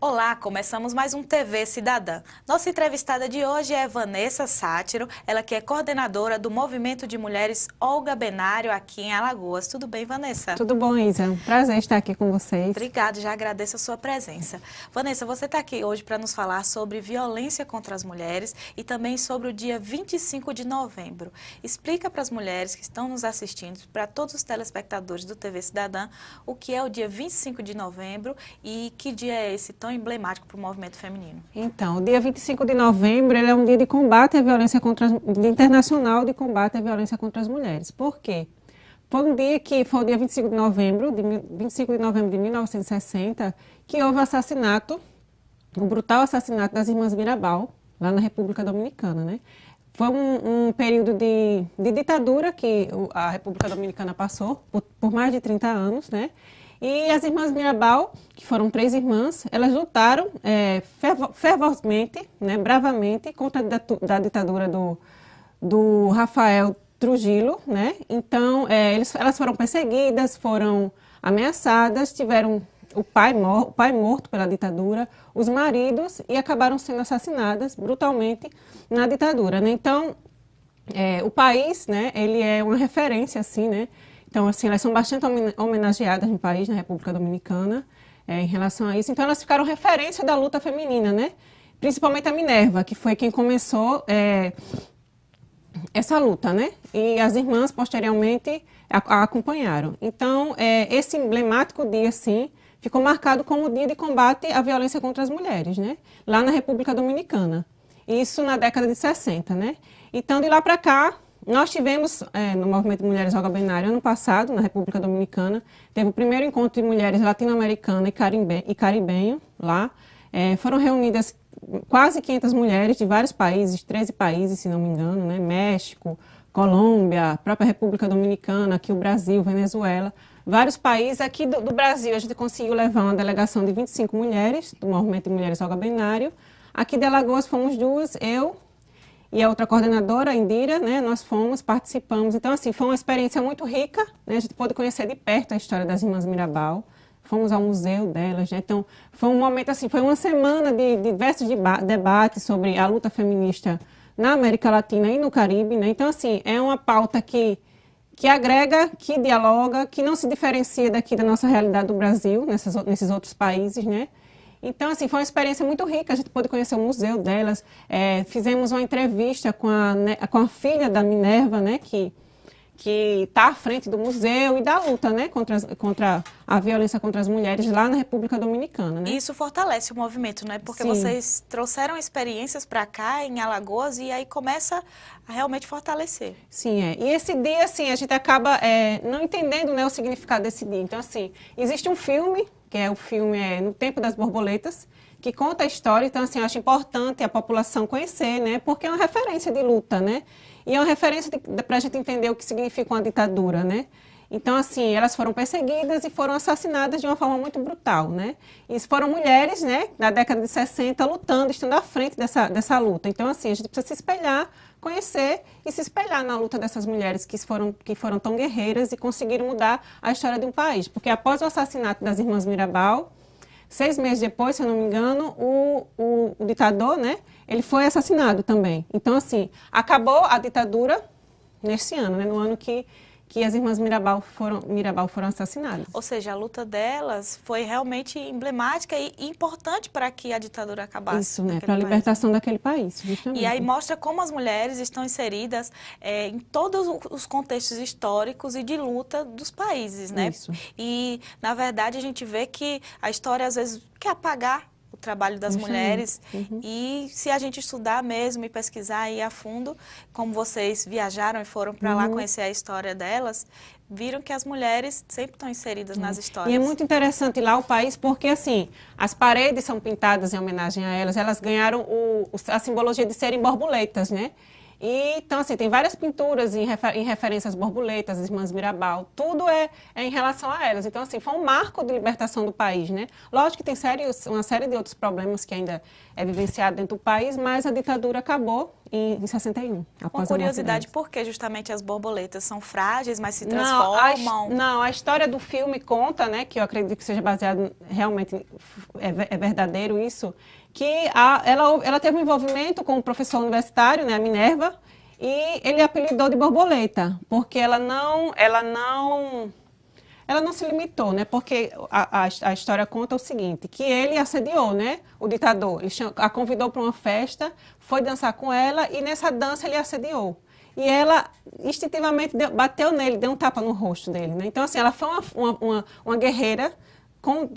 Olá, começamos mais um TV Cidadã. Nossa entrevistada de hoje é Vanessa Sátiro, ela que é coordenadora do Movimento de Mulheres Olga Benário aqui em Alagoas. Tudo bem, Vanessa? Tudo bom, Isa? Prazer estar aqui com vocês. Obrigada, já agradeço a sua presença. Vanessa, você está aqui hoje para nos falar sobre violência contra as mulheres e também sobre o dia 25 de novembro. Explica para as mulheres que estão nos assistindo, para todos os telespectadores do TV Cidadã, o que é o dia 25 de novembro e que dia é esse tão emblemático para o movimento feminino. Então, o dia 25 de novembro ele é um dia de combate à violência dia internacional de combate à violência contra as mulheres. Por quê? Foi um dia que foi o dia 25 de novembro de 1960, que houve o brutal assassinato das irmãs Mirabal, lá na República Dominicana, né? Foi um período de ditadura que a República Dominicana passou por mais de 30 anos, né? E as irmãs Mirabal, que foram 3 irmãs, elas lutaram fervorosamente, né, bravamente, contra a ditadura do Rafael Trujillo, né? Então, elas foram perseguidas, foram ameaçadas, tiveram o pai morto pela ditadura, os maridos, e acabaram sendo assassinadas brutalmente na ditadura, né? Então, o país, né, ele é uma referência, assim, né? Então, assim, elas são bastante homenageadas no país, na República Dominicana, em relação a isso. Então, elas ficaram referência da luta feminina, né? Principalmente a Minerva, que foi quem começou essa luta, né? E as irmãs, posteriormente, a acompanharam. Então, esse emblemático dia, assim, ficou marcado como o dia de combate à violência contra as mulheres, né? Lá na República Dominicana. Isso na década de 60, né? Então, de lá para cá, nós tivemos, no Movimento de Mulheres Olga Benário, ano passado, na República Dominicana, teve o primeiro encontro de mulheres latino-americanas e caribenho lá. Foram reunidas quase 500 mulheres de vários países, 13 países, se não me engano, né? México, Colômbia, própria República Dominicana, aqui o Brasil, Venezuela. Vários países. Aqui do Brasil, a gente conseguiu levar uma delegação de 25 mulheres, do Movimento de Mulheres Olga Benário. Aqui de Alagoas fomos 2, eu e a outra coordenadora, a Indira, né, nós participamos. Então, assim, foi uma experiência muito rica, né, a gente pôde conhecer de perto a história das irmãs Mirabal, fomos ao museu delas, né, então, foi um momento, assim, foi uma semana de diversos debates sobre a luta feminista na América Latina e no Caribe, né, então, assim, é uma pauta que agrega, que dialoga, que não se diferencia daqui da nossa realidade do Brasil, nesses outros países, né. Então, assim, foi uma experiência muito rica, a gente pôde conhecer o museu delas, fizemos uma entrevista com a filha da Minerva, né, que está à frente do museu e da luta, né, contra a violência contra as mulheres lá na República Dominicana, né. E isso fortalece o movimento, né, porque Sim. Vocês trouxeram experiências para cá, em Alagoas, e aí começa a realmente fortalecer. Sim, E esse dia, assim, a gente acaba não entendendo, né, o significado desse dia. Então, assim, existe um filme, que é o filme No Tempo das Borboletas, que conta a história. Então, assim, eu acho importante a população conhecer, né, porque é uma referência de luta, né, e é uma referência para a gente entender o que significa uma ditadura, né. Então, assim, elas foram perseguidas e foram assassinadas de uma forma muito brutal, né. E foram mulheres, né, na década de 60, lutando, estando à frente dessa luta. Então, assim, a gente precisa se espelhar, conhecer e se espelhar na luta dessas mulheres que foram tão guerreiras e conseguiram mudar a história de um país. Porque após o assassinato das irmãs Mirabal, 6 meses depois, se eu não me engano, o ditador, né, ele foi assassinado também. Então, assim, acabou a ditadura nesse ano, né, no ano que as irmãs Mirabal foram assassinadas. Ou seja, a luta delas foi realmente emblemática e importante para que a ditadura acabasse. Isso, né, para a libertação daquele país, justamente. E aí mostra como as mulheres estão inseridas em todos os contextos históricos e de luta dos países, né? Isso. E, na verdade, a gente vê que a história, às vezes, quer apagar o trabalho das mulheres. E se a gente estudar mesmo e pesquisar aí a fundo, como vocês viajaram e foram para lá conhecer a história delas, viram que as mulheres sempre estão inseridas nas histórias. E é muito interessante lá o país, porque, assim, as paredes são pintadas em homenagem a elas ganharam a simbologia de serem borboletas, né? E, então, assim, tem várias pinturas em referência às borboletas, às irmãs Mirabal, tudo é em relação a elas. Então, assim, foi um marco de libertação do país, né? Lógico que tem uma série de outros problemas que ainda é vivenciado dentro do país, mas a ditadura acabou em 61. Uma curiosidade, por que justamente as borboletas são frágeis, mas se Não, transformam? a história do filme conta, né, que eu acredito que seja baseado realmente, é verdadeiro isso, que ela teve um envolvimento com o professor universitário, né, a Minerva, e ele apelidou de borboleta, porque ela não se limitou, né? Porque a história conta o seguinte, que ele assediou, né? O ditador. Ele a convidou para uma festa, foi dançar com ela e nessa dança ele assediou. E ela instintivamente bateu nele, deu um tapa no rosto dele, né? Então, assim, ela foi uma guerreira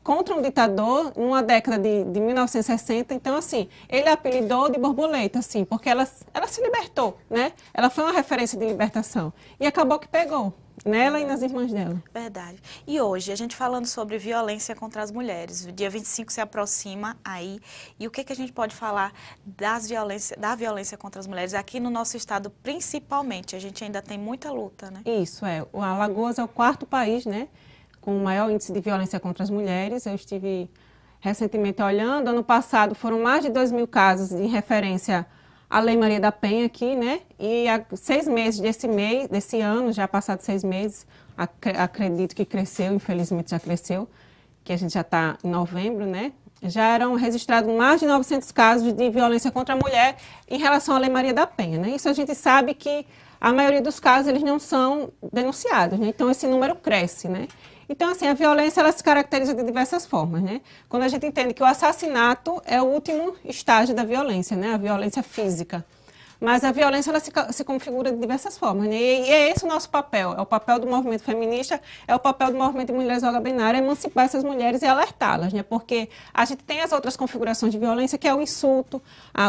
contra um ditador numa década de 1960. Então, assim, ele apelidou de borboleta, assim, porque ela se libertou, né? Ela foi uma referência de libertação. E acabou que pegou. Nela e nas irmãs dela. Verdade. E hoje, a gente falando sobre violência contra as mulheres, o dia 25 se aproxima aí, e o que a gente pode falar da violência contra as mulheres aqui no nosso estado, principalmente? A gente ainda tem muita luta, né? Isso, o Alagoas é o 4º país, né, com o maior índice de violência contra as mulheres. Eu estive recentemente olhando, ano passado foram mais de 2.000 casos em referência a Lei Maria da Penha aqui, né? E há 6 meses desse ano, já passados 6 meses, acredito que cresceu, infelizmente já cresceu, que a gente já está em novembro, né? Já eram registrados mais de 900 casos de violência contra a mulher em relação à Lei Maria da Penha, né? Isso a gente sabe que a maioria dos casos eles não são denunciados, né? Então esse número cresce, né? Então, assim, a violência ela se caracteriza de diversas formas, né? Quando a gente entende que o assassinato é o último estágio da violência, né? A violência física. Mas a violência ela se configura de diversas formas, né? E é esse o nosso papel. É o papel do movimento feminista, é o papel do movimento de mulheres Olga Benário, é emancipar essas mulheres e alertá-las, né? Porque a gente tem as outras configurações de violência, que é o insulto,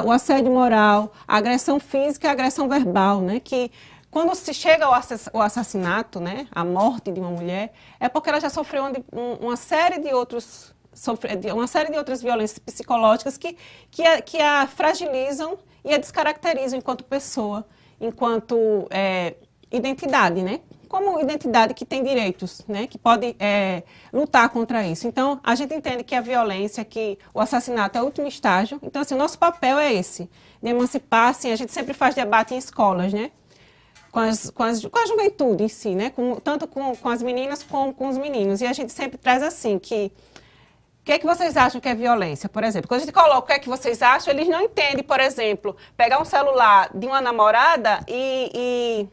o assédio moral, a agressão física e a agressão verbal, né? Que quando se chega ao assassinato, né, a morte de uma mulher, é porque ela já sofreu uma série de outras violências psicológicas que a fragilizam e a descaracterizam enquanto pessoa, enquanto identidade, né? Como identidade que tem direitos, né? Que pode lutar contra isso. Então, a gente entende que a violência, que o assassinato é o último estágio. Então, assim, o nosso papel é esse, de emancipar, assim, a gente sempre faz debate em escolas, né? Com a juventude em si, né? Tanto com as meninas como com os meninos. E a gente sempre traz assim, que o que é que vocês acham que é violência? Por exemplo, quando a gente coloca o que é que vocês acham, eles não entendem, por exemplo, pegar um celular de uma namorada e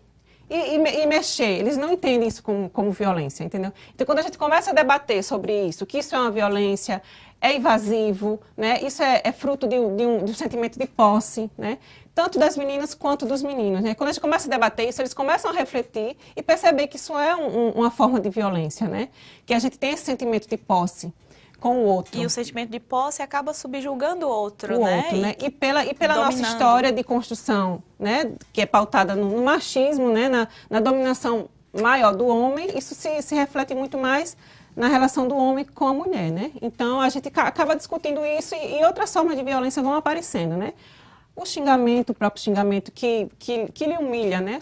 mexer. Eles não entendem isso como violência, entendeu? Então, quando a gente começa a debater sobre isso, que isso é uma violência, é invasivo, né? Isso é fruto de um sentimento de posse, né? Tanto das meninas quanto dos meninos, né? Quando a gente começa a debater isso, eles começam a refletir e perceber que isso é uma forma de violência, né? Que a gente tem esse sentimento de posse com o outro. E o sentimento de posse acaba subjugando o outro, né? E pela nossa história de construção, né? Que é pautada no machismo, né? Na dominação maior do homem, isso se reflete muito mais na relação do homem com a mulher, né? Então, a gente acaba discutindo isso e outras formas de violência vão aparecendo, né? O xingamento, o próprio xingamento que lhe humilha, né?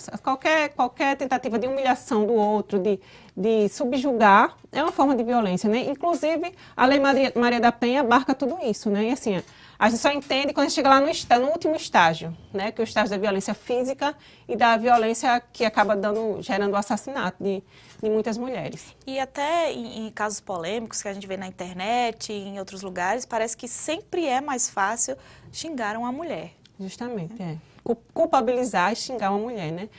Qualquer tentativa de humilhação do outro, de subjugar, é uma forma de violência, né? Inclusive, a Lei Maria da Penha abarca tudo isso, né? E assim, a gente só entende quando a gente chega lá no último estágio, né? Que é o estágio da violência física e da violência que acaba gerando o assassinato de muitas mulheres. E até em casos polêmicos que a gente vê na internet e em outros lugares, parece que sempre é mais fácil xingar uma mulher. Justamente, culpabilizar e xingar uma mulher, né?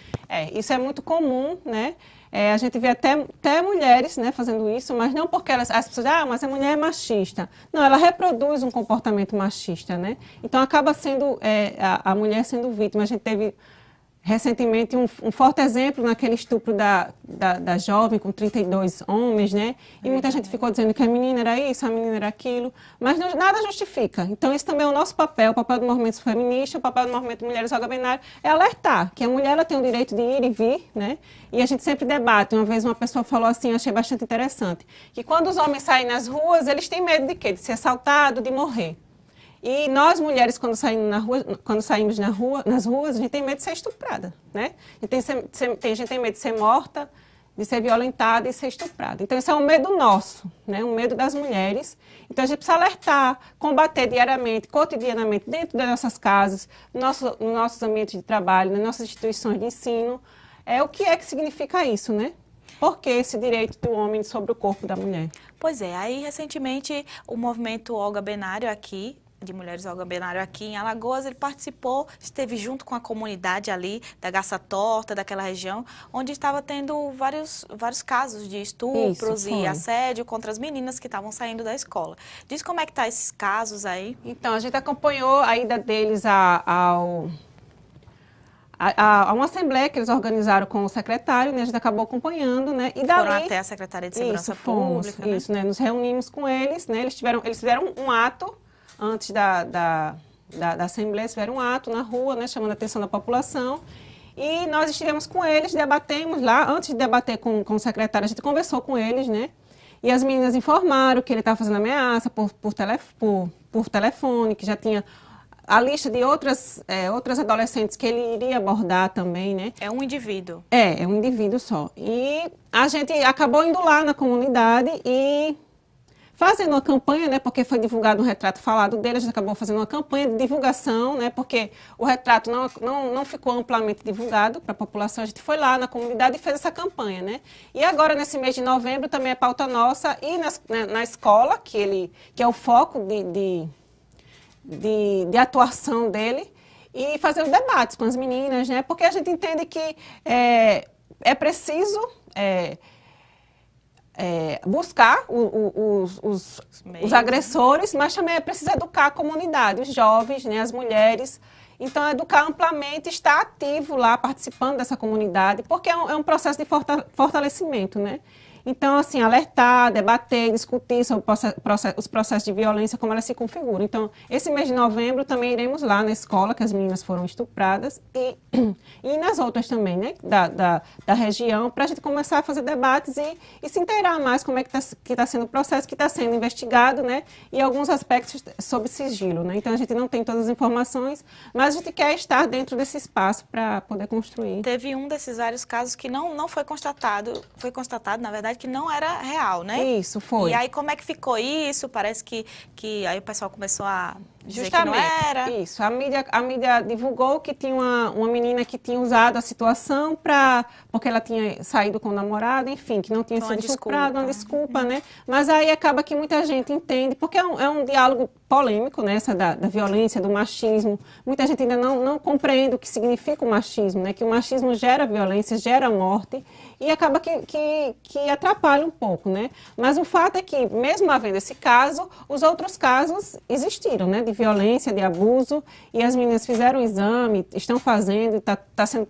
Isso é muito comum, né? A gente vê até mulheres, né, fazendo isso, mas não porque as pessoas mas a mulher é machista. Não, ela reproduz um comportamento machista, né? Então acaba sendo a mulher sendo vítima. A gente teve recentemente um forte exemplo naquele estupro da jovem com 32 homens, né? E muita gente ficou dizendo que a menina era isso, a menina era aquilo, mas nada justifica. Então, esse também é o nosso papel, o papel do movimento feminista, o papel do movimento Mulheres Olga Benário, é alertar que a mulher ela tem o direito de ir e vir, né? E a gente sempre debate. Uma vez uma pessoa falou assim, eu achei bastante interessante, que quando os homens saem nas ruas, eles têm medo de quê? De ser assaltado, de morrer. E nós, mulheres, quando saímos nas ruas, a gente tem medo de ser estuprada, né? A gente tem medo de ser morta, de ser violentada e ser estuprada. Então, isso é um medo nosso, né? Um medo das mulheres. Então, a gente precisa alertar, combater diariamente, cotidianamente, dentro das nossas casas, nos nossos ambientes de trabalho, nas nossas instituições de ensino. O que é que significa isso, né? Por que esse direito do homem sobre o corpo da mulher? Pois é, aí recentemente o movimento Olga Benário aqui, de Mulheres Olga Benário aqui em Alagoas, ele participou, esteve junto com a comunidade ali da Garça Torta, daquela região, onde estava tendo vários casos de estupros e assédio contra as meninas que estavam saindo da escola. Diz como é que tá esses casos aí? Então, a gente acompanhou a ida deles a uma assembleia que eles organizaram com o secretário, né? A gente acabou acompanhando, né? E dali, foram até a Secretaria de Segurança Pública, né? Isso, né? Nos reunimos com eles, né? Eles fizeram um ato antes da Assembleia, tiveram um ato na rua, né, chamando a atenção da população, e nós estivemos com eles, debatemos lá, antes de debater com o secretário, a gente conversou com eles, né, e as meninas informaram que ele estava fazendo ameaça por telefone, que já tinha a lista de outras adolescentes que ele iria abordar também, né. É um indivíduo. É um indivíduo só. E a gente acabou indo lá na comunidade e fazendo uma campanha, né, porque foi divulgado um retrato falado dele, a gente acabou fazendo uma campanha de divulgação, né, porque o retrato não ficou amplamente divulgado para a população, a gente foi lá na comunidade e fez essa campanha, né. E agora, nesse mês de novembro, também é pauta nossa, e na escola, que é o foco de atuação dele, e fazer os debates com as meninas, né, porque a gente entende que é preciso buscar os agressores, mas também é preciso educar a comunidade, os jovens, né, as mulheres. Então, educar amplamente, estar ativo lá, participando dessa comunidade, porque é um processo de fortalecimento, né? Então, assim, alertar, debater, discutir sobre os processos de violência, como elas se configuram. Então, esse mês de novembro também iremos lá na escola, que as meninas foram estupradas, e nas outras também, né, da região, para a gente começar a fazer debates e se inteirar mais como é que tá sendo o processo, que está sendo investigado, né, e alguns aspectos sobre sigilo, né. Então, a gente não tem todas as informações, mas a gente quer estar dentro desse espaço para poder construir. Teve um desses vários casos que não foi constatado, na verdade, que não era real, né? Isso, foi. E aí, como é que ficou isso? Parece que aí o pessoal começou a dizer justamente, que não era. Isso. A mídia divulgou que tinha uma menina que tinha usado a situação porque ela tinha saído com o namorado, enfim, que não tinha sido estuprada, uma desculpa, né? Mas aí acaba que muita gente entende, porque é um diálogo polêmico, né? Essa da violência, do machismo. Muita gente ainda não compreende o que significa o machismo, né? Que o machismo gera violência, gera morte, e acaba que atrapalha um pouco, né? Mas o fato é que, mesmo havendo esse caso, os outros casos existiram, né? De violência, de abuso, e as meninas fizeram o exame, estão fazendo, está sendo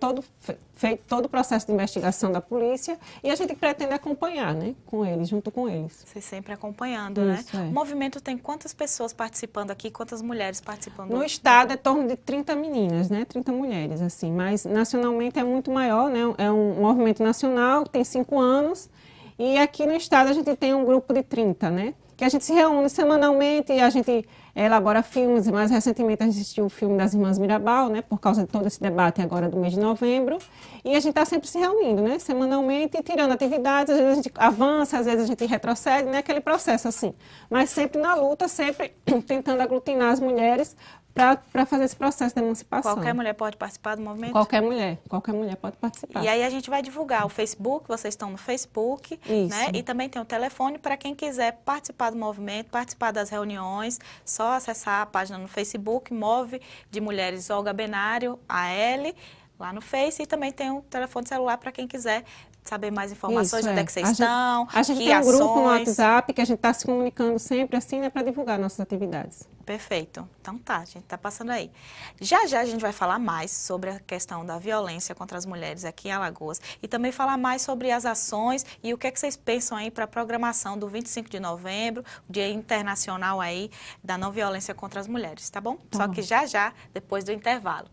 feito todo o processo de investigação da polícia, e a gente pretende acompanhar, né? Com eles, junto com eles. Vocês sempre acompanhando, isso, né? O movimento tem quantas pessoas participando aqui, quantas mulheres participando? No estado é em torno de 30 meninas, né? 30 mulheres, assim, mas nacionalmente é muito maior, né? É um movimento nacional, tem 5 anos, e aqui no estado a gente tem um grupo de 30, né? Que a gente se reúne semanalmente e a gente elabora filmes. Mais recentemente a gente assistiu o filme das Irmãs Mirabal, né? Por causa de todo esse debate agora do mês de novembro. E a gente está sempre se reunindo, né? Semanalmente, tirando atividades. Às vezes a gente avança, às vezes a gente retrocede, né? Aquele processo assim. Mas sempre na luta, sempre tentando aglutinar as mulheres para fazer esse processo de emancipação. Qualquer mulher pode participar do movimento? Qualquer mulher pode participar. E aí a gente vai divulgar o Facebook, vocês estão no Facebook, né? E também tem o telefone para quem quiser participar do movimento, participar das reuniões, só acessar a página no Facebook, Move de Mulheres Olga Benário, AL, lá no Face, e também tem um telefone celular para quem quiser saber mais informações, onde é que vocês estão, a gente tem um grupo no WhatsApp que a gente está se comunicando sempre assim, né, para divulgar nossas atividades. Perfeito. Então tá, a gente tá passando aí. Já a gente vai falar mais sobre a questão da violência contra as mulheres aqui em Alagoas e também falar mais sobre as ações e o que é que vocês pensam aí para a programação do 25 de novembro, o Dia Internacional aí da Não Violência contra as Mulheres, tá bom? Só que já, depois do intervalo.